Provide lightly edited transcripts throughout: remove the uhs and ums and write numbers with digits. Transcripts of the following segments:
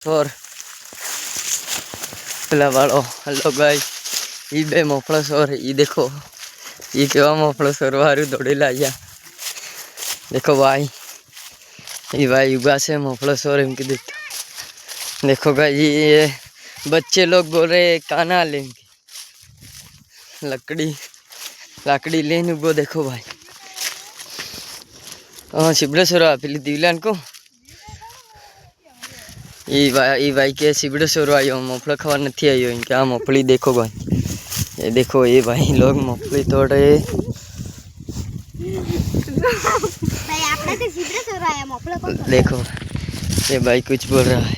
और પેલા વાળો હલો ગાઈસ ઈ બે મોફળો સોર ઈ देखो ये केवा मोफड़ो सोर वारू दौड़े लाया देखो भाई ये भाई युगा से मोफड़ो सोर इनकी देखो भाई ये बच्चे लोग बोल रहे काना लेंगे लकड़ी लेने वो देखो भाई हाँ शिबड़े सोरा पहले दिवलान को ये भाई के शिबड़े सोर आयो मोफड़ा खवा नहीं आयो इनके आ मोफड़ी देखो भाई ये देखो ये भाई लोग मोफड़ी तोड़ रहे देखो ये भाई कुछ बोल रहा है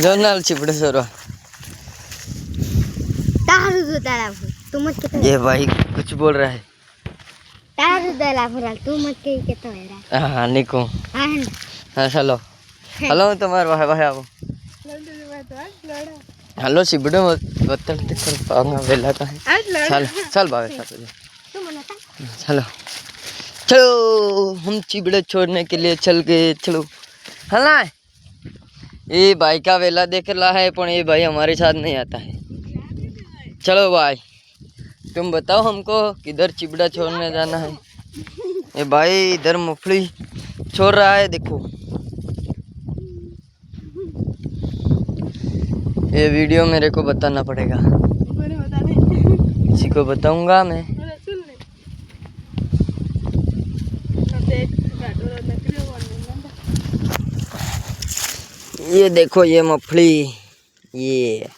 जोनाल चिपड़े सोरा ये भाई कुछ बोल रहा है हाँ निको हाँ चलो हेलो तुम्हारे भाई भाई आओ हेलो चिबड़े बत्तल कर पाऊंगा वेला का है चल चल बाबे चलो चलो हम चिबड़े छोड़ने के लिए चल गए चलो हला ये भाई का वेला देख रहा है पर ये भाई हमारे साथ नहीं आता है चलो भाई तुम बताओ हमको किधर चिबड़ा छोड़ने जाना है ये भाई इधर मूंगफली छोड़ रहा है देखो ये वीडियो मेरे को बताना पड़ेगा किसी को बताऊंगा मैं ये देखो ये मूंगफली ये